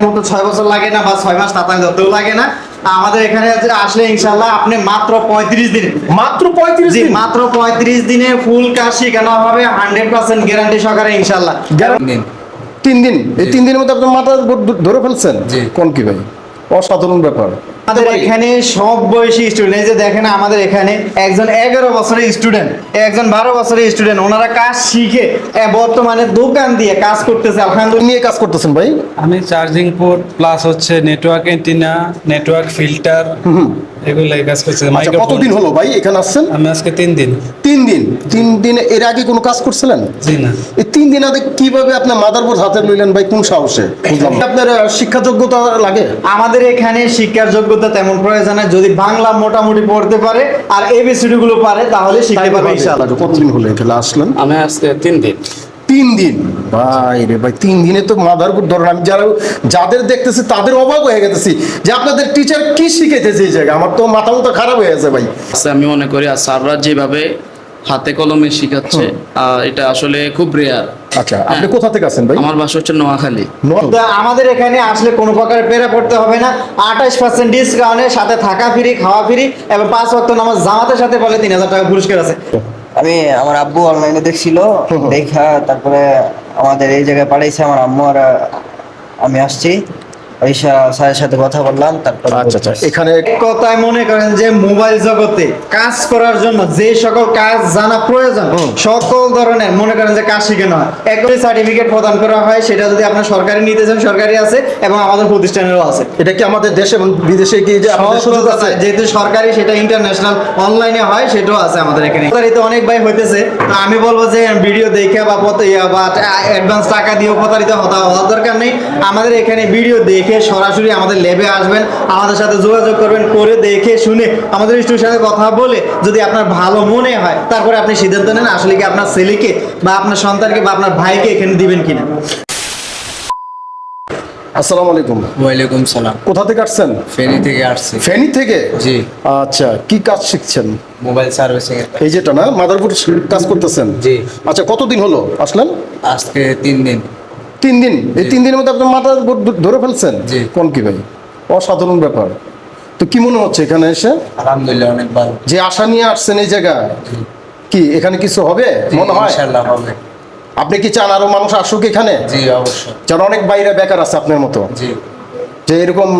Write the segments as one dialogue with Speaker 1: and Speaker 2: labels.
Speaker 1: মতো 6 বছর লাগে না বা 6 মাস তাতায় যতও লাগে না। আমাদের এখানে আসলে ইনশাআল্লাহ আপনি মাত্র 35 দিনে
Speaker 2: মাত্র 35
Speaker 1: জি
Speaker 2: দিন
Speaker 1: মাত্র 35 দিনে ফুল কাজ শেখানো হবে 100% গ্যারান্টি সহকারে ইনশাআল্লাহ।
Speaker 2: 3 দিন এই 3 দিনের মধ্যে আপনি মাথা ধরে ফেলছেন কোন কি ভাই অসাধারণ ব্যাপার।
Speaker 1: আমাদের এখানে সব বয়সী স্টুডেন্ট, এই যে দেখেন আমাদের এখানে একজন 11 বছরের স্টুডেন্ট, একজন 12 বছরের স্টুডেন্ট, ওনারা কাজ শিখে বর্তমানে দোকান দিয়ে কাজ করতেছে। আলহামদুলিল্লাহ।
Speaker 2: নিয়ে কাজ করতেছেন ভাই?
Speaker 3: আমি চার্জিং পোর্ট প্লাস হচ্ছে নেটওয়ার্ক এন্টিনা, নেটওয়ার্ক ফিল্টার এগুলাই কাজ করছি।
Speaker 2: আচ্ছা, কতদিন হলো ভাই এখানে আসছেন?
Speaker 3: আমি আজকে 3 দিন।
Speaker 2: 3 দিন। 3 দিনে এর আগে কোনো কাজ করছিলেন?
Speaker 3: জি না।
Speaker 2: এই 3 দিন আগে কিভাবে আপনি মাদারবোর্ড হাতে লইলেন ভাই, কোন সাহসে? বুঝলাম না। আপনার শিক্ষা যোগ্যতা লাগে?
Speaker 1: আমাদের এখানে শিক্ষার যোগ্যতা তেমন প্রয়োজন নাই, যদি বাংলা মোটামুটি পড়তে পারে আর এবিসিডি গুলো পারে তাহলে শিখতে পারবে ইনশাআল্লাহ।
Speaker 2: কতদিন হলো এখানে আসলেন?
Speaker 4: আমি আজকে 3 দিন।
Speaker 2: 3 দিন ভাই রে ভাই, 3 দিনে তো মাদারবোর্ড ধরেন আমি যাদের দেখতেছি তাদের অবাক হয়ে গেছি যে আপনাদের টিচার কি শিখাইতেছে এই জায়গায়। আমার তো মাথা মতো খারাপ হয়ে গেছে ভাই।
Speaker 4: আমি মনে করি আর স্যাররা যেভাবে হাতে কলমে শিখাচ্ছে এটা আসলে খুব রেয়ার।
Speaker 2: আচ্ছা, আপনি কোথা থেকে আছেন ভাই?
Speaker 4: আমার বাসা হচ্ছে নোয়াখালী।
Speaker 1: তো আমাদের এখানে আসলে কোনো প্রকার পেরা পড়তে হবে না। 28% ডিসকাউন্টের সাথে থাকা ফ্রি, খাওয়া ফ্রি এবং 5 ওয়াক্ত নামাজ জামাতের সাথে বলে 3000 টাকা পুরস্কার আছে।
Speaker 5: আমি আমার আব্বু অনলাইনে দেখছিল, দেখা তারপরে আমাদের এই জায়গায় পাঠাইছে আমার আম্মু, আর আমি আসছি, ঈশা স্যারের সাথে কথা বললাম। তারপর
Speaker 2: আচ্ছা আচ্ছা, এখানে
Speaker 1: কথায় মনে করেন যে মোবাইল জগতে কাজ করার জন্য যে সকল কাজ জানা প্রয়োজন সকল ধরনের মনে করেন যে কাজ শেখানো হয়, একবারে সার্টিফিকেট প্রদান করা হয়। সেটা যদি আপনার সরকারি নিতে চান সরকারি আছে এবং আমাদের প্রতিষ্ঠানেরও আছে।
Speaker 2: এটা কি আমাদের দেশে এবং বিদেশে কি যে আপনাদের সুযোগ আছে?
Speaker 1: যেহেতু সরকারি সেটা ইন্টারন্যাশনাল অনলাইনে হয়, সেটাও আছে আমাদের এখানে। প্রতারিত অনেক ভাই হইতেছে, তো আমি বলবো যে ভিডিও দেখে বা অ্যাডভান্স টাকা দিয়ে প্রতারিত হওয়ার দরকার নেই। আমাদের এখানে ভিডিও দেখে সরাসরি আমাদের ল্যাবে আসবেন, আমাদের সাথে যোগাযোগ করবেন, করে দেখে শুনে আমাদের স্টুডেন্টের সাথে কথা বলে যদি আপনার ভালো মনে হয় তারপরে আপনি সিদ্ধান্ত নেন আসলে কি আপনার ছেলেকে বা আপনার সন্তানকে বা আপনার ভাইকে এখানে দিবেন কিনা।
Speaker 2: আসসালামু আলাইকুম।
Speaker 4: ওয়ালাইকুম সালাম।
Speaker 2: কোথা থেকে আসছেন?
Speaker 4: ফেনী থেকে আসছি।
Speaker 2: ফেনী থেকে?
Speaker 4: জি।
Speaker 2: আচ্ছা, কি কাজ শিখছেন?
Speaker 4: মোবাইল সার্ভিসিং এর।
Speaker 2: এই যেটা না, মাদারবোর্ড কাজ করতেছেন?
Speaker 4: জি।
Speaker 2: আচ্ছা, কতদিন হলো আসলেন?
Speaker 4: আজকে 3 দিন।
Speaker 2: 3 দিন। এই 3 দিনের মধ্যে আপনার মাদারবোর্ড ধরে ফেলছেন?
Speaker 4: জি।
Speaker 2: কোন কি ভাই অসাধারণ ব্যাপার। তো কি মনে হচ্ছে এখানে এসে?
Speaker 4: আলহামদুলিল্লাহ অনেক ভালো।
Speaker 2: যে আশা নিয়ে আসছেন এই জায়গা, কি এখানে কিছু হবে মনে হয়?
Speaker 4: ইনশাআল্লাহ হবে।
Speaker 2: আপনি কি চান আরো মানুষ আসুক এখানে?
Speaker 4: জি অবশ্যই।
Speaker 2: যারা অনেক বাইরে বেকার আছে আপনার মতো,
Speaker 4: জি।
Speaker 2: যে এরকম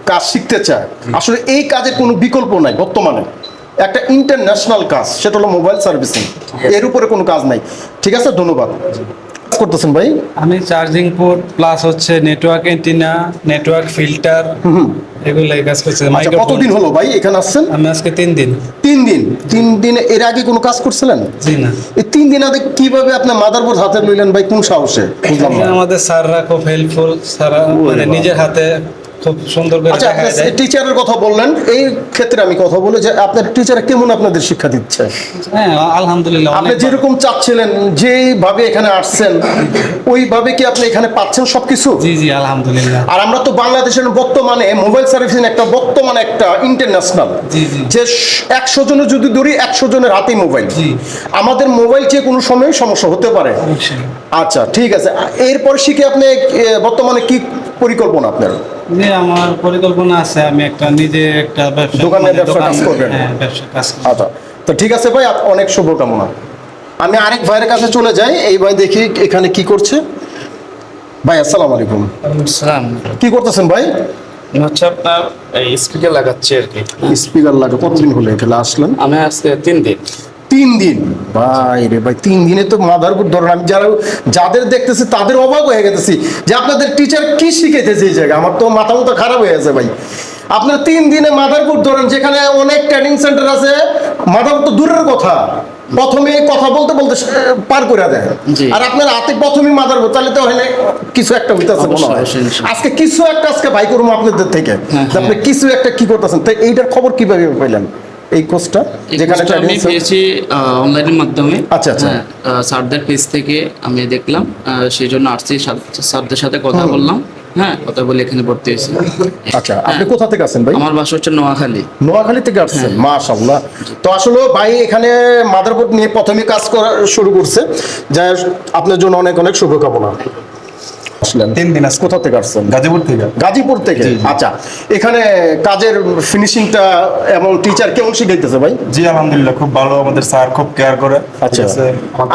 Speaker 2: কাজ শিখতে চায়। আসলে এই কাজের কোনো বিকল্প নাই বর্তমানে। একটা ইন্টারন্যাশনাল কাজ, সেটা হলো মোবাইল সার্ভিসিং, এর উপরে কোনো কাজ নাই। ঠিক আছে, ধন্যবাদ। করতেছেন ভাই?
Speaker 3: আমি চার্জিং পোর্ট প্লাস হচ্ছে নেটওয়ার্ক এন্টিনা, নেটওয়ার্ক ফিল্টার এগুলাই কাজ করছি।
Speaker 2: আচ্ছা, কতদিন হলো ভাই এখানে আসছেন?
Speaker 3: আমি আজকে 3 দিন।
Speaker 2: 3 দিন। 3 দিনে এর আগে কোনো কাজ করছিলেন?
Speaker 3: জি না।
Speaker 2: এই 3 দিন আগে কিভাবে আপনি মাদারবোর্ড হাতে লইলেন ভাই, কোন সাহসে? বুঝলাম না।
Speaker 3: আমাদের স্যাররা খুব হেল্পফুল, স্যাররা মানে নিজের হাতে খুব সুন্দর করে
Speaker 2: আচ্ছা,
Speaker 3: দেখায় দেয়।
Speaker 2: টিচারের কথা বললেন, এই ক্ষেত্রে আমি কথা বলি যে আপনার টিচার কেমন আপনাদের শিক্ষা দিচ্ছে?
Speaker 3: হ্যাঁ আলহামদুলিল্লাহ
Speaker 2: আপনি
Speaker 3: অনেক ভালো।
Speaker 2: যেরকম চাচ্ছিলেন, যেভাবে এখানে আসছেন ওইভাবে কি আপনি এখানে পাচ্ছেন সবকিছু?
Speaker 3: জি জি আলহামদুলিল্লাহ।
Speaker 2: আর আমরা তো বাংলাদেশের বর্তমানে মোবাইল সার্ভিসিং বর্তমানে একটা ইন্টারন্যাশনাল,
Speaker 3: জি জি।
Speaker 2: যে 100 জনের যদি ধরি 100 জনের হাতেই মোবাইল।
Speaker 3: জি।
Speaker 2: আমাদের মোবাইল যে কোনো সময় সমস্যা হতে পারে।
Speaker 3: অবশ্যই।
Speaker 2: আচ্ছা, ঠিক আছে। এরপর শিখে আপনি বর্তমানে কি পরিকল্পনা আপনার?
Speaker 3: জি আমার পরিকল্পনা আছে, আমি একটা নিজে একটা ব্যবসা
Speaker 2: দোকানের ব্যবসা কাজ করবেন?
Speaker 3: হ্যাঁ ব্যবসা কাজ করব।
Speaker 2: আচ্ছা, তো ঠিক আছে ভাই, অনেক শুভকামনা। আমি আরেক ভাইয়ের কাছে চলে যাই। এই ভাই দেখি এখানে কি করছে। ভাই আসসালামু আলাইকুম।
Speaker 4: সালাম।
Speaker 2: কি করতেছেন ভাই?
Speaker 4: হচ্ছে আপনার এই স্পিকার লাগাচ্ছি আর কি।
Speaker 2: স্পিকার লাগে। কতদিন হলো এখানে আসলেন?
Speaker 4: আমি আজকে 3 দিন।
Speaker 2: 3 দিন ভাই রে ভাই, 3 দিনে তো মাদারবোর্ড ধরেন আমি যাদের দেখতেছি তাদের অবাক হয়ে গেছি যে আপনাদের টিচার কি শিখাইতেছে এই জায়গায়। আমার তো মাথা মতো খারাপ হয়ে গেছে ভাই। আপনার 3 দিনে মাদারবোর্ড ধরেন, যেখানে অনেক ট্রেনিং সেন্টার আছে, মাদারবোর্ড তো দূরের কথা, প্রথমে কথা বলতে বলতে পার করে দেয়। আর আপনার হাতে প্রথমেই মাদারবোর্ড, তাহলে তো হয় কিছু একটা হইতেছে মনে হয়। আজকে কিছু একটা আজকে ভাই করবো আপনাদের থেকে, আপনি কিছু একটা কি করতেছেন। তো এইটার খবর কিভাবে পাইলেন? এই কোর্সটা যেখানে
Speaker 4: আমি পেয়েছি অনলাইনের মাধ্যমে।
Speaker 2: আচ্ছা আচ্ছা।
Speaker 4: স্যারদের পেজ থেকে আমি দেখলাম, সেই জন্য আসছি, স্যারদের সাথে কথা বললাম। হ্যাঁ, কথা বলে এখানে ভর্তি হয়েছি।
Speaker 2: আচ্ছা, আপনি কোথা থেকে আসেন ভাই?
Speaker 4: আমার বাসা হচ্ছে নোয়াখালী।
Speaker 2: নোয়াখালী থেকে আসছেন? মাশাআল্লাহ। তো আসলে ভাই এখানে মাদারবোর্ড নিয়ে প্রথমে কাজ করা শুরু করছে, যা আপনার জন্য অনেক অনেক শুভকামনা। আসলেন
Speaker 6: 3 দিন আজকে।
Speaker 2: কোথা থেকে আসছেন?
Speaker 6: গাজীপুর থেকে।
Speaker 2: গাজীপুর থেকে।
Speaker 6: জি, জি।
Speaker 2: আচ্ছা, এখানে কাজের ফিনিশিংটা এবং টিচার কেমন শিখাইতেছে ভাই?
Speaker 6: জি আলহামদুলিল্লাহ খুব ভালো, আমাদের স্যার খুব কেয়ার করে।
Speaker 2: আচ্ছা,
Speaker 6: ঠিক আছে।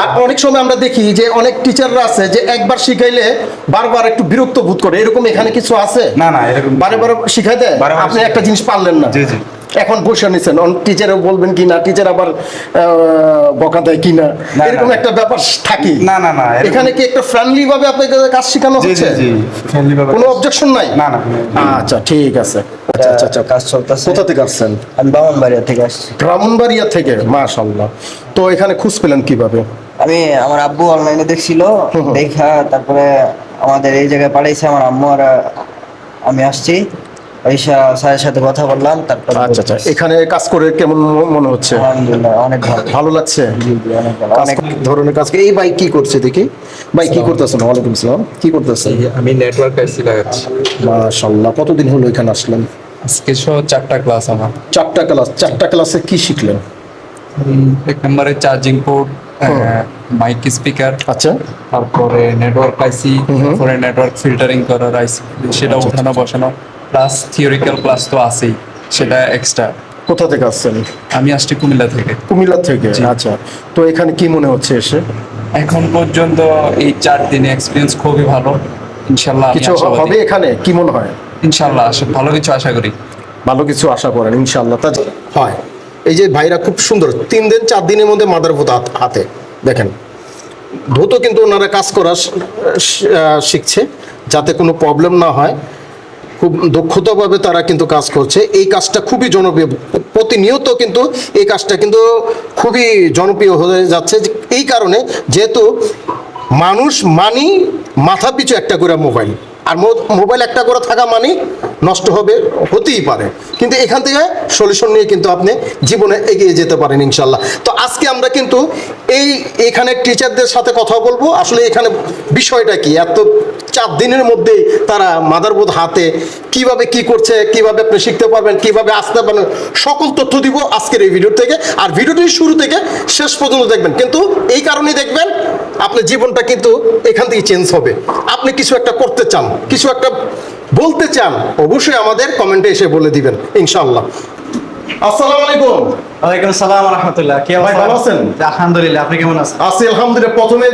Speaker 2: আর অনেক সময় আমরা দেখি যে অনেক টিচাররা আছে যে একবার শিখাইলে বারবার একটু বিরক্ত বোধ করে, এরকম এখানে কিছু আছে?
Speaker 6: না না এরকম
Speaker 2: বারে বারে শিখাই দেয়,
Speaker 6: বারে বারে
Speaker 2: আপনি
Speaker 6: শিখায়।
Speaker 2: একটা জিনিস পারলেন না,
Speaker 6: জি, জি।
Speaker 2: এখন বসে নিছেন, টিচারও বলবেন কি না, টিচার আবার বকা দেয় কি না,
Speaker 6: না,
Speaker 2: এরকম
Speaker 6: না।
Speaker 2: একটা ব্যাপার থাকে।
Speaker 6: না না না এরকম-
Speaker 2: এখানে কি একটা ফ্রেন্ডলি ভাবে আপনাকে কাজ শেখানো
Speaker 6: জি
Speaker 2: হচ্ছে?
Speaker 6: জি জি ফ্রেন্ডলি ভাবে।
Speaker 2: কোনো অবজেকশন নাই?
Speaker 6: না না
Speaker 2: আচ্ছা, ঠিক আছে। আচ্ছা আচ্ছা আচ্ছা,
Speaker 5: কাজ চলতেছে।
Speaker 2: কোথা থেকে আসছেন?
Speaker 5: আমি ব্রাহ্মণবাড়িয়া থেকে আসছি।
Speaker 2: ব্রাহ্মণবাড়িয়া থেকে, মাশাআল্লাহ। তো এখানে খুঁজ পেলেন কিভাবে?
Speaker 5: আমি আমার আব্বু অনলাইনে দেখছিল, দেখা তারপরে আমাদের এই জায়গায় পাঠাইছে আমার আম্মু, আর আমি আসছি, ওইসা স্যারের সাথে কথা বললাম, তারপরে
Speaker 2: আচ্ছা আচ্ছা, এখানে কাজ করে কেমন মনে হচ্ছে?
Speaker 5: আলহামদুলিল্লাহ অনেক ভালো।
Speaker 2: ভালো লাগছে?
Speaker 5: জি, জি, অনেক ভালো,
Speaker 2: কাজ
Speaker 5: অনেক।
Speaker 2: কি ধরনের কাজ? এই ভাই কি করছে দেখি, ভাই কি করতেছেন? ওয়ালাইকুম আসসালাম, কি করতেছেন?
Speaker 7: আমি নেটওয়ার্ক আইসি লাগাচ্ছি।
Speaker 2: মাশাআল্লাহ, কতদিন হলো এখানে আসলেন?
Speaker 7: আজকে 4টা ক্লাস আমার।
Speaker 2: 4টা ক্লাস, 4টা ক্লাসে কি শিখলেন?
Speaker 7: এক নম্বরে চার্জিং পোর্ট, মাইক স্পিকার,
Speaker 2: আচ্ছা,
Speaker 7: তারপরে নেটওয়ার্ক আইসি, তারপরে নেটওয়ার্ক ফিল্টারিং করার আইসি, সেটা উঠানো বসানো, প্লাস থিওরিক্যাল ক্লাস তো আছেই, সেটা এক্সট্রা।
Speaker 2: কোথা থেকে আসছেন?
Speaker 7: আমি আসছি কুমিল্লা থেকে।
Speaker 2: কুমিল্লা থেকে। আচ্ছা, তো এখানে কি মনে হচ্ছে এসে?
Speaker 7: এখন পর্যন্ত এই 4 দিনে এক্সপিরিয়েন্স খুবই ভালো। ইনশাল্লাহ আমি
Speaker 2: কিছু
Speaker 7: আশাবাদী।
Speaker 2: হবে এখানে, কি মনে হয়?
Speaker 7: ইনশাল্লাহ ভালো কিছু আশা করি।
Speaker 2: ভালো কিছু আশা করেন ইনশাআল্লাহ। তা হয়, এই যে ভাইরা খুব সুন্দর 3 দিন 4 দিনের মধ্যে মাদারবোর্ড হাতে, দেখেন দ্রুত কিন্তু ওনারা কাজ করা শিখছে, যাতে কোনো প্রবলেম না হয়। খুব দক্ষতাভাবে তারা কিন্তু কাজ করছে। এই কাজটা খুবই জনপ্রিয়, প্রতিনিয়ত কিন্তু এই কাজটা কিন্তু খুবই জনপ্রিয় হয়ে যাচ্ছে। এই কারণে যেহেতু মানুষ মানি মাথা পিছু একটা করে মোবাইল, আর মোবাইল একটা করে থাকা মানে নষ্ট হবে, হতেই পারে, কিন্তু এখান থেকে সলিউশন নিয়ে কিন্তু আপনি জীবনে এগিয়ে যেতে পারেন ইনশাল্লাহ। তো আজকে আমরা কিন্তু এখানে টিচারদের সাথে কথা বলবো, আসলে এখানে বিষয়টা কি, এত 4 দিনের মধ্যে তারা মাদারবোর্ড হাতে কিভাবে কি করছে, কিভাবে আপনি শিখতে পারবেন, কিভাবে আসতে পারবেন, সকল তথ্য দিব আজকের এই ভিডিও থেকে। আর ভিডিওটি শুরু থেকে শেষ পর্যন্ত দেখবেন, কিন্তু এই কারণেই দেখবেন আপনার জীবনটা কিন্তু এখান থেকে চেঞ্জ হবে। আপনি কিছু একটা করতে চান, কিছু একটা বলতে চান, অবশ্যই আমাদের কমেন্টে এসে বলে দিবেন ইনশাআল্লাহ। আসসালামু আলাইকুম।
Speaker 1: ওয়ালাইকুম আসসালাম ওয়া রাহমাতুল্লাহ। কি
Speaker 2: ভাই,
Speaker 1: অবস্থা?
Speaker 2: ভালো আছেন?
Speaker 1: আলহামদুলিল্লাহ, আপনি কেমন আছেন?
Speaker 2: আছি আলহামদুলিল্লাহ। প্রথমে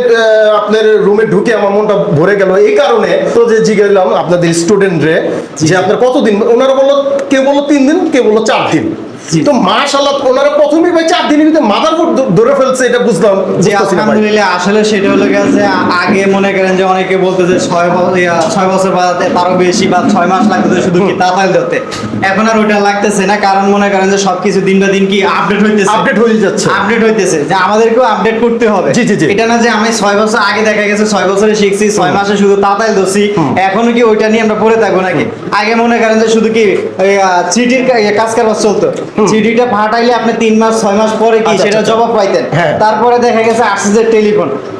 Speaker 2: আপনার রুমে ঢুকে আমার মনটা ভরে গেল, এই কারণে তো যে জিজ্ঞাসলাম আপনাদের স্টুডেন্টরে যে আপনার কতদিন, ওনারা বললো কেউ বললো 3 দিন, কেউ বললো 4 দিন। তো মাশাআল্লাহ, ওনারা প্রথমেই ভাই 4 দিনের ভিতরে মাদারবোর্ড ধরে ফেলছে, এটা বুঝলাম।
Speaker 1: জি আলহামদুলিল্লাহ, আসলে সেটা হলো গেছে আগে মনে করেন যে অনেকে বলতে যে 6 বছর বা তারও বেশি বা 6 মাস লাগতো শুধু কি তাতাল দিতে। এখন আর ওটা লাগতেছে না, কারণ মনে করেন যে সবকিছু দিন বা দিন কি আপডেট হইতেছে,
Speaker 2: আপডেট হয়ে যাচ্ছে।
Speaker 1: আপডেট হইতেছে, যে আমাদেরকেও আপডেট করতে হবে।
Speaker 2: জি, জি, জি।
Speaker 1: এটা না যে আমি 6 বছর আগে দেখা গেছে 6 বছরে শিখছি, 6 মাসে শুধু তাতাল দছি, এখনো কি ওইটা নিয়ে আমরা পড়ে থাকবো নাকি? আগে মনে করেন যে শুধু কি ওই চিঠির কাজ কারবার চলতো, চিঠিটা পাঠাইলে আপনি 3 মাস 6 মাস পরে কি
Speaker 2: আচ্ছা,
Speaker 1: সেটা
Speaker 2: আচ্ছা।
Speaker 1: জবাব পাইতেন।
Speaker 2: হ্যাঁ।
Speaker 1: তারপরে দেখা গেছে আসছে যে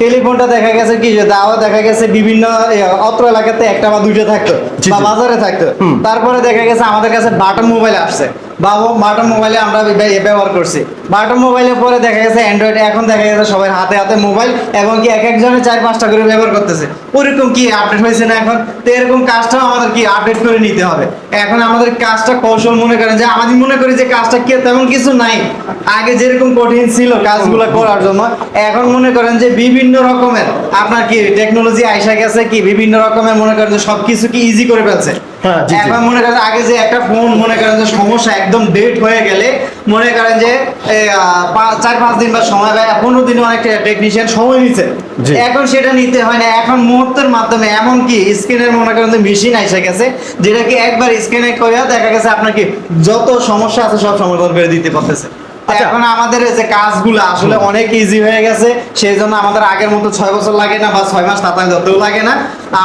Speaker 1: টেলিফোনটা দেখা গেছে কি যে দাওয়া দেখা গেছে বিভিন্ন অত্র এলাকাতে একটা বা দুইটা থাকতো
Speaker 2: জি,
Speaker 1: বা
Speaker 2: জি।
Speaker 1: বাজারে থাকতো। তারপরে দেখা গেছে আমাদের কাছে বাটন মোবাইল আসছে, বা বাটন মোবাইলে আমরা ব্যবহার করছি। বাটন মোবাইলের পরে দেখা গেছে অ্যান্ড্রয়েড, এখন দেখা গেছে সবার হাতে হাতে মোবাইল, এবং কি এক একজনে 4-5টা করে ব্যবহার করতেছে। ওরকম কি আপডেট হয়েছে না এখন? তো এরকম কাজটাও আমাদের কি আপডেট করে নিতে হবে। এখন আমাদের কাজটা কৌশল মনে করেন যে আমাদের মনে করি যে কাজটা কি তেমন কিছু নাই, আগে যেরকম কঠিন ছিল কাজগুলো করার জন্য, এখন মনে করেন যে বিভিন্ন রকমের আপনার কি টেকনোলজি আইসা গেছে, কি বিভিন্ন রকমের মনে করেন যে সবকিছু কি ইজি করে ফেলছে।
Speaker 2: হ্যাঁ, জি, জি।
Speaker 1: এখন মনে করেন আগে যে একটা ফোন মনে করেন যে সমস্যা একদম ডেট হয়ে গেলে মনে করেন যে 4-5 দিন বা সময় বা 15 দিনে অনেক টেকনিশিয়ান সময় নিচ্ছে।
Speaker 2: জি।
Speaker 1: এখন সেটা নিতে হয় না, এখন মুহূর্তের মাধ্যমে এমন কি স্ক্রিনের মনে করেন যে মেশিন এসে গেছে, যেটা কি একবার স্ক্রিনে করে দেখা গেছে আপনার কি যত সমস্যা আছে সব সমাধান করে দিতে পারতেছে।
Speaker 2: আচ্ছা।
Speaker 1: এখন আমাদের এই যে কাজগুলো আসলে অনেক ইজি হয়ে গেছে, সেই জন্য আমাদের আগের মতো 6 বছর লাগে না বা 6 মাস তাতাল ধরতেও লাগে না।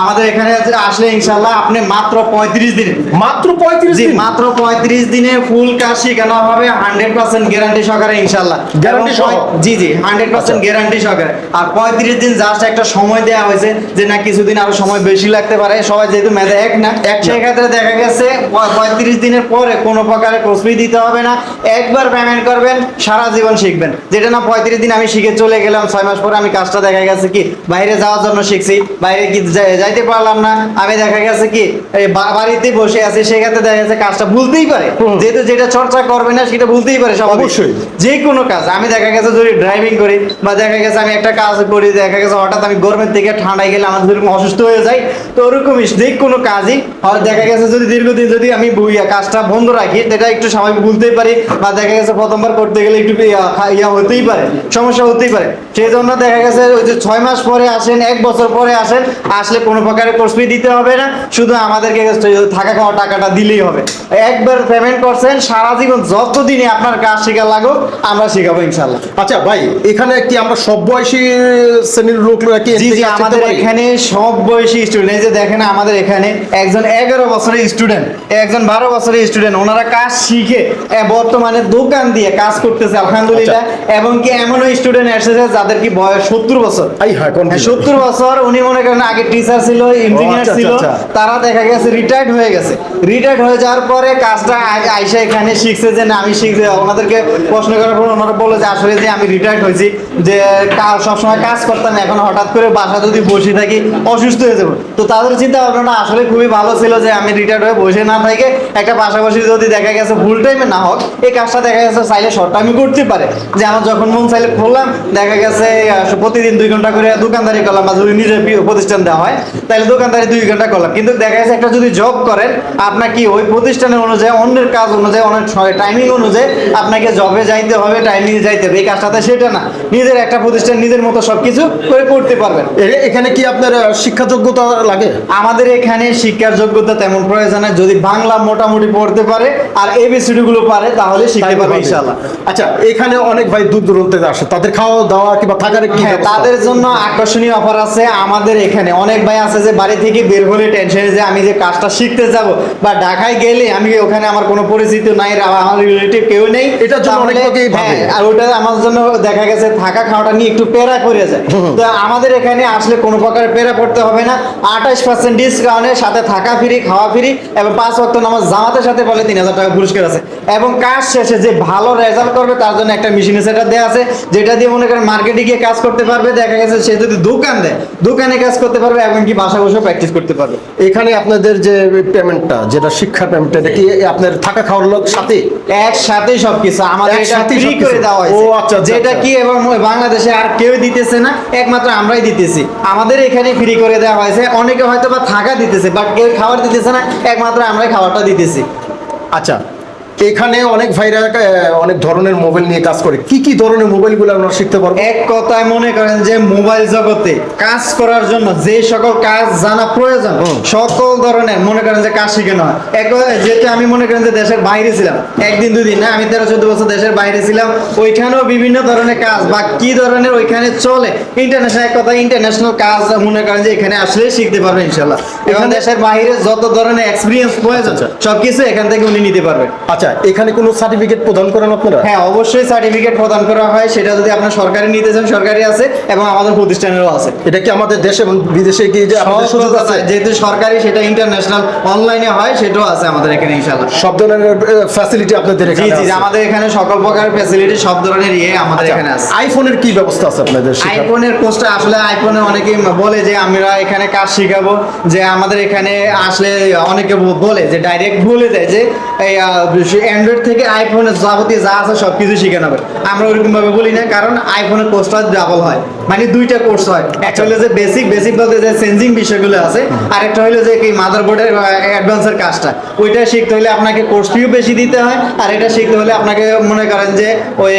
Speaker 1: আমাদের এখানে আসলে ইনশাল্লাহ আপনি মাত্র 35 দিন,
Speaker 2: মাত্র 35
Speaker 1: জি
Speaker 2: দিন?
Speaker 1: মাত্র 35 দিনে ফুল কাজ শেখানো হবে 100% গ্যারান্টি সহকারে ইনশাআল্লাহ।
Speaker 2: Guarantee সহ?
Speaker 1: জি জি 100% গ্যারান্টি সহকারে। আর 35 দিন জাস্ট একটা সময় দেওয়া হয়েছে যে না কিছুদিন আরো সময় বেশি লাগতে পারে, সবাই যেহেতু মেধা এক না, সেই ক্ষেত্রে দেখা গেছে 35 দিনের পরে কোনো প্রকারের প্রশ্রয় দিতে হবে না, একবার পেমেন্ট করবেন সারা জীবন শিখবেন। যেটা না 35 দিন আমি শিখে চলে গেলাম, 6 মাস পরে আমি কাজটা দেখা গেছে কি বাইরে যাওয়ার জন্য শিখছি, বাইরে কি যাইতে পারলাম না, আমি দেখা গেছে কি এই বাড়িতে বসে আছি, সেক্ষেত্রে দেখা গেছে কাজটা ভুলতেই পারে। যেহেতু যেটা চর্চা করবে না সেটা ভুলতেই পারে সব,
Speaker 2: অবশ্যই।
Speaker 1: যে কোনো কাজ। আমি দেখা গেছে যদি ড্রাইভিং করি বা দেখা গেছে আমি একটা কাজ করি, দেখা গেছে হঠাৎ আমি গরমের থেকে ঠান্ডায় গেলে আমার যেরকম অসুস্থ হয়ে যায়, তো ওরকমই যে কোনো কাজই হয় দেখা গেছে যদি দীর্ঘদিন যদি আমি কাজটা বন্ধ রাখি, সেটা একটু স্বাভাবিক ভুলতেই পারি, বা দেখা গেছে প্রথমবার করতে গেলে একটু ইয়া হতেই পারে, সমস্যা হতেই পারে। সেই জন্য দেখা গেছে ওই যে 6 মাস পরে আসেন, 1 বছর পরে আসেন, আসলে কোনো প্রকারের কোর্স ফি দিতে হবে না, শুধু আমাদেরকে থাকা খাওয়া টাকাটা দিলেই হবে। একবার পেমেন্ট করছেন, সারা জীবন যতদিনে আপনার কাজ শেখা লাগুক আমরা শেখাবো ইনশাল্লাহ।
Speaker 2: আচ্ছা ভাই, এখানে কি আমরা সব বয়সী শ্রেণীর লোক কি
Speaker 1: জি জি, আমাদের এখানে সব বয়সী স্টুডেন্ট। এই যে দেখেন আমাদের এখানে একজন 11 বছরের স্টুডেন্ট, একজন 12 বছরের স্টুডেন্ট, ওনারা কাজ শিখে বর্তমানে দোকান দিয়ে কাজ করতেছে আলহামদুলিল্লাহ। এবং কি এমনও স্টুডেন্ট এসেছে যাদের কি বয়স 70 বছর।
Speaker 2: হ্যাঁ, continue।
Speaker 1: 70 বছর, উনি মনে করেন আগে টিচার ছিল, ইঞ্জিনিয়ার
Speaker 2: আচ্ছা,
Speaker 1: ছিল,
Speaker 2: আচ্ছা।
Speaker 1: তারা দেখা গেছে রিটায়ার্ড হয়ে গেছে। রিটায়ার্ড হয়ে যাওয়ার পরে কাজটা আইসা এখানে শিখছে যে না আমি শিখছি। ওনাদেরকে প্রশ্ন করার পর ওনারা বলে যে আসলে যে আমি রিটায়ার্ড হয়েছি, যে সবসময় কাজ করতাম, এখন হঠাৎ করে বাসা যদি বসে থাকি অসুস্থ হয়ে যাবো। তো তাদের চিন্তা ভাবনাটা আসলে খুবই ভালো ছিল যে আমি রিটায়ার্ড হয়ে বসে না থেকে একটা পাশাপাশি যদি দেখা গেছে ফুল টাইমে না হোক, এই কাজটা দেখা গেছে চাইলে শর্ট টাইমে করতে পারে। যে আমার যখন মন চাইলে খুললাম, দেখা গেছে প্রতিদিন 2 ঘন্টা করে দোকানদারি করলাম, বা যদি নিজের প্রতিষ্ঠান দেওয়া হয় তাহলে দোকানদারি 2 ঘন্টা করলাম। কিন্তু দেখা গেছে একটা যদি জব করেন, আপনার কি ওই প্রতিষ্ঠানের অনুযায়ী, অন্যের কাজ অনুযায়ী, অনেক টাইমিং অনুযায়ী আপনাকে জবে যাইতে হবে, টাইমিংয়ে যাইতে হবে। এই কাজটাতে সেটা না, নিজের একটা প্রতিষ্ঠান নিজের মতো সবকিছু করে করতে পারবেন।
Speaker 2: এখানে কি আপনার শিক্ষা যোগ্যতা লাগে?
Speaker 1: আমাদের এখানে শিক্ষার যোগ্যতা তেমন প্রয়োজন হয়, যদি বাংলা মোটামুটি পড়তে পারে আর এবিসিডি গুলো পারে তাহলে শিখতে পারবে ইনশাআল্লাহ।
Speaker 2: আচ্ছা, এখানে অনেক ভাই দূর দূরান্ত থেকে আসে, তাদের খাওয়া দাওয়া কিংবা থাকার কি
Speaker 1: হ্যাঁ,
Speaker 2: ব্যবস্থা?
Speaker 1: তাদের জন্য আকর্ষণীয় অফার আছে আমাদের এখানে। অনেক ভাই আছে যে বাড়ি থেকে বের হলে টেনশনে যে আমি যে কাজটা শিখতে যাব, বা ঢাকায় গেলে আমি ওখানে আমার কোনো পরিচিত নাই, আমার রিলেটিভ কেউ নেই,
Speaker 2: এটার জন্য অনেক
Speaker 1: তাহলে
Speaker 2: লোকেই ভাবে।
Speaker 1: হ্যাঁ, আর ওটা আমার জন্য দেখা গেছে থাকা খাওয়াটা নিয়ে একটু পেরা করে যায়। তো আমাদের এখানে আসলে কোনো প্রকার পেরা পড়তে হবে না। 28% ডিসকাউন্টের সাথে থাকা ফ্রি, খাওয়া ফ্রি, এবং 5 ওয়াক্ত নামাজ জামাতের সাথে বলে 3000 টাকা পুরস্কার আছে। এবং কাজ শেষে যে ভালো রেজাল্ট করবে তার জন্য একটা মেশিনের সেটআপ দেওয়া আছে, যেটা দিয়ে মনে করেন মার্কেটে গিয়ে কাজ করতে পারবে। দেখা গেছে সে যদি দোকান দেয়, দোকানে কাজ করতে পারবে, এবং কি বাসা বসে প্র্যাকটিস করতে পারবে।
Speaker 2: এখানে আপনাদের যে পেমেন্টটা, যেটা শিক্ষার পেমেন্ট, এটা কি আপনার থাকা খাওয়ার লোক সাথে
Speaker 1: একসাথেই সবকিছু আমাদের এটা
Speaker 2: একসাথেই
Speaker 1: ফ্রি
Speaker 2: সবকিছু।
Speaker 1: করে দেওয়া হয়েছে।
Speaker 2: ও, আচ্ছা, আচ্ছা,
Speaker 1: যেটা
Speaker 2: আচ্ছা।
Speaker 1: কি এবং বাংলাদেশে আর কেউ দিতেছে না, একমাত্র আমরাই দিতেছি। আমাদের এখানে ফ্রি করে দেওয়া হয়েছে। অনেকে হয়তো বা থাকা দিতেছে, বাট কেউ খাবার দিতেছে না, একমাত্র আমরাই খাবারটা দিতেছি।
Speaker 2: আচ্ছা, এখানে অনেক ভাইরা অনেক ধরনের মোবাইল নিয়ে কাজ করে। কি কি ধরনের মোবাইলগুলো আমরা শিখতে পারবো?
Speaker 1: এক কথায় মনে করেন যে মোবাইল জগতে কাজ করার জন্য যে সকল কাজ জানা প্রয়োজন, সকল ধরনের মনে করেন যে কাজ শিখানো হয়। যেটা আমি মনে করেন যে দেশের বাইরে ছিলাম, 1 দিন 2 দিন না, আমি 13-14 বছর দেশের বাইরে ছিলাম, ওইখানেও বিভিন্ন ধরনের কাজ বা কি ধরনের ওইখানে চলে, ইন্টারন্যাশনাল, এক কথা ইন্টারন্যাশনাল কাজ মনে করেন যে এখানে আসলে শিখতে পারবেন ইনশাল্লাহ। এবং দেশের বাইরে যত ধরনের এক্সপিরিয়েন্স প্রয়োজন সবকিছু এখান থেকে উনি নিতে পারবেন।
Speaker 2: আচ্ছা, এখানে কোনো সার্টিফিকেট প্রদান করেন আপনারা?
Speaker 1: হ্যাঁ, অবশ্যই সার্টিফিকেট প্রদান করা হয়। সেটা যদি আপনার সরকারি নিতে চান, সরকারি আছে, এবং আমাদের প্রতিষ্ঠানেরও আছে।
Speaker 2: এটা কি আমাদের দেশে এবং বিদেশে কি যে আপনাদের সুযোগ আছে?
Speaker 1: যেহেতু সরকারি, সেটা ইন্টারন্যাশনাল অনলাইনে হয়, সেটাও আছে আমাদের এখানে ইনশাআল্লাহ।
Speaker 2: সব ধরনের ফ্যাসিলিটি আপনাদের
Speaker 1: জি
Speaker 2: এখানে
Speaker 1: জি,
Speaker 2: আছে?
Speaker 1: আমাদের এখানে সকল প্রকার ফ্যাসিলিটি, সব ধরনের আমাদের
Speaker 2: আচ্ছা,
Speaker 1: এখানে আছে।
Speaker 2: আইফোনের কি ব্যবস্থা আছে আপনাদের শেখার?
Speaker 1: আইফোনের কোর্সটা আসলে আইফোনে অনেকেই বলে যে আমরা এখানে কাজ শিখাবো, যে আমাদের এখানে আসলে অনেকে বলে যে ডাইরেক্ট বলে দেয় যে এই অ্যান্ড্রয়েড থেকে আইফোনের যাবতীয় যা আছে সব কিছু শিখানো হবে। আমরা ওরকম ভাবে বলি না, কারণ আইফোনের কোর্সটা ডাবল হয়, মানে 2টা কোর্স হয়। একটা হলো যে বেসিক বলতে যে চেঞ্জিং বিষয়গুলো আছে, আর একটা হলো যে কি মাদারবোর্ডের অ্যাডভান্সের কাজটা, ওইটা শিখতে হলে আপনাকে কোর্স ফিও বেশি দিতে হয়, আর এটা শিখতে হলে আপনাকে মনে করেন যে ওই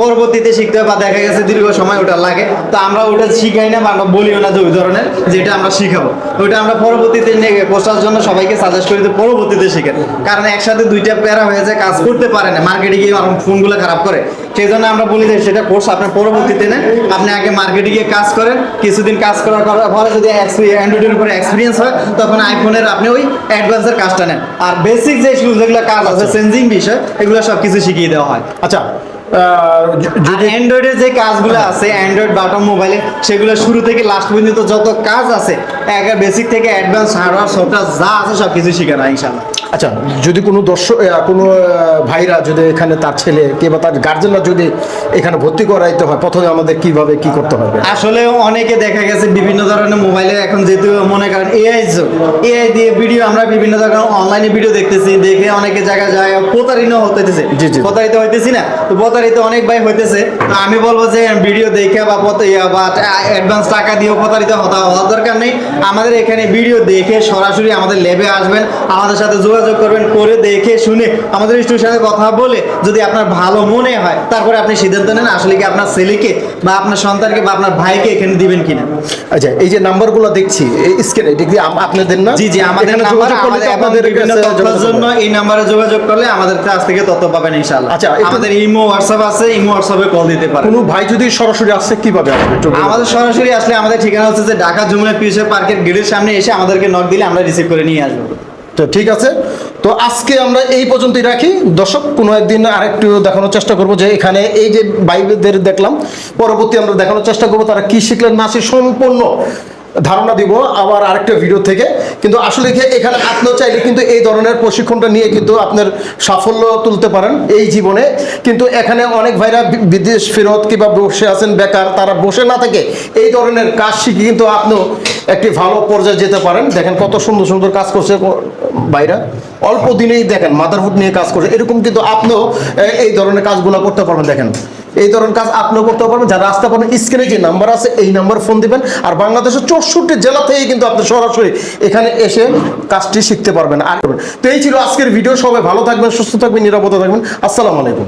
Speaker 1: পরবর্তীতে শিখতে হয়, বা দেখা গেছে দীর্ঘ সময় ওটা লাগে। তো আমরা ওটা শিখাই না, বা আমরা বলিও না যে ওই ধরনের যেটা আমরা শিখাবো, ওইটা আমরা পরবর্তীতে কোর্সটার জন্য সবাইকে সাজেস্ট করি যে পরবর্তীতে শিখেন। কারণ একসাথে 2টা প্যারা হয়ে যায়, কাজ করতে পারে না, মার্কেটে গিয়ে ফোনগুলো খারাপ করে। সেই জন্য আমরা বলি যে সেটা কোর্স আপনার পরবর্তীতে নেন, আপনি আগে মার্কেটে গিয়ে কাজ করেন, কিছুদিন কাজ করার পরে যদি অ্যান্ড্রয়েডের উপরে এক্সপিরিয়েন্স হয়, তখন আইফোনের আপনি ওই অ্যাডভান্সের কাজটা নেন। আর বেসিক যেগুলো কাজ আছে, চেঞ্জিং বিষয়, এগুলো সব কিছু শিখিয়ে দেওয়া হয়।
Speaker 2: আচ্ছা,
Speaker 1: যদি অ্যান্ড্রয়েডের যে কাজগুলো আছে, অ্যান্ড্রয়েড বাটন মোবাইলে, সেগুলো শুরু থেকে লাস্ট পর্যন্ত যত কাজ আছে, বেসিক থেকে অ্যাডভান্স হার্ডওয়্যার সফটওয়্যার যা আছে সব কিছু শিখানো হয় ইনশাআল্লাহ।
Speaker 2: আচ্ছা, যদি কোনো দর্শক কোনো ভাইরা যদি এখানে তার ছেলে কিংবা তার গার্জেনরা যদি এখানে ভর্তি করাইতে হয়, প্রথমে আমাদের কিভাবে কি করতে হবে?
Speaker 1: আসলে অনেকে দেখা গেছে বিভিন্ন ধরনের মোবাইলে এখন যেহেতু মনে করেন এআই দিয়ে ভিডিও, আমরা বিভিন্ন ধরনের অনলাইনে ভিডিও দেখতেছি, দেখে অনেকে জায়গায় যায় প্রতারিত হতেছে।
Speaker 2: জি, জি।
Speaker 1: প্রতারিত হইতেছি না, তো প্রতারিত অনেক ভাই হইতেছে। তো আমি বলবো যে ভিডিও দেখে বা অ্যাডভান্স টাকা দিয়েও প্রতারিত হওয়ার দরকার নেই। আমাদের এখানে ভিডিও দেখে সরাসরি আমাদের ল্যাবে আসবেন, আমাদের সাথে যোগাযোগ করবেন, করে দেখে শুনে আমাদের স্টুডেন্টের সাথে কথা বলে যদি আপনার ভালো মনে হয় তারপরে আপনি সিদ্ধান্ত নেন আসলে কি আপনার ছেলেকে বা আপনার সন্তানকে বা আপনার ভাইকে এখানে দিবেন কিনা।
Speaker 2: আচ্ছা, এই যে নাম্বারগুলো দেখছি এই স্ক্রিনে, এটা কি আপনাদের না?
Speaker 1: জি জি, আমাদের
Speaker 2: এখানে
Speaker 1: নাম্বার,
Speaker 2: যোগাযোগ করলে তো
Speaker 1: আমাদের
Speaker 2: আপনাদের
Speaker 1: বিভিন্ন
Speaker 2: কাছে
Speaker 1: তথ্যের
Speaker 2: যোগাযোগ
Speaker 1: জন্য
Speaker 2: করবে।
Speaker 1: এই নাম্বারে যোগাযোগ করলে আমাদের কাছ থেকে তথ্য পাবেন ইনশাআল্লাহ।
Speaker 2: আচ্ছা, একটু-
Speaker 1: আমাদের ইমো হোয়াটসঅ্যাপ আছে, ইমো হোয়াটসঅ্যাপে কল দিতে পারেন।
Speaker 2: কোনো ভাই যদি সরাসরি আসছে কিভাবে আসবে একটু বলুন।
Speaker 1: আমাদের সরাসরি আসলে আমাদের ঠিকানা হচ্ছে যে ঢাকা যমুনা ফিউচার পার্কের গেটের সামনে এসে আমাদেরকে নক দিলে আমরা রিসিভ করে নিয়ে আসবো।
Speaker 2: তো ঠিক আছে, তো আজকে আমরা এই পর্যন্তই রাখি। দর্শক, কোনো একদিন আরেকটু দেখানোর চেষ্টা করব যে এখানে এই যে ভাইদের দেখলাম, পরবর্তী আমরা দেখানোর চেষ্টা করব তারা কি শিখলেন না শিখলেন, সম্পূর্ণ ধারণা দিব আবার আরেকটা ভিডিও থেকে। কিন্তু আসলে কি এখানে আপনিও চাইলে কিন্তু এই ধরনের প্রশিক্ষণটা নিয়ে কিন্তু আপনার সাফল্য তুলতে পারেন এই জীবনে। কিন্তু এখানে অনেক ভাইরা বিদেশ ফেরত কিংবা বসে আছেন বেকার, তারা বসে না থেকে এই ধরনের কাজ শিখে কিন্তু আপনিও একটি ভালো পর্যায়ে যেতে পারেন। দেখেন কত সুন্দর সুন্দর কাজ করছে ভাইরা, অল্প দিনেই দেখেন মাদারহুড নিয়ে কাজ করছে। এরকম কিন্তু আপনিও এই ধরনের কাজগুলো করতে পারবেন। দেখেন এই ধরনের কাজ আপনিও করতে পারবেন। যারা আসতে পারেন, স্ক্রিনে যে নাম্বার আছে এই নাম্বার ফোন দিবেন। আর বাংলাদেশের 64 জেলা থেকে কিন্তু আপনি সরাসরি এখানে এসে কাজটি শিখতে পারবেন। আর তো এই ছিল আজকের ভিডিও। সবাই ভালো থাকবেন, সুস্থ থাকবেন, নিরাপদে থাকবেন। আসসালামু আলাইকুম।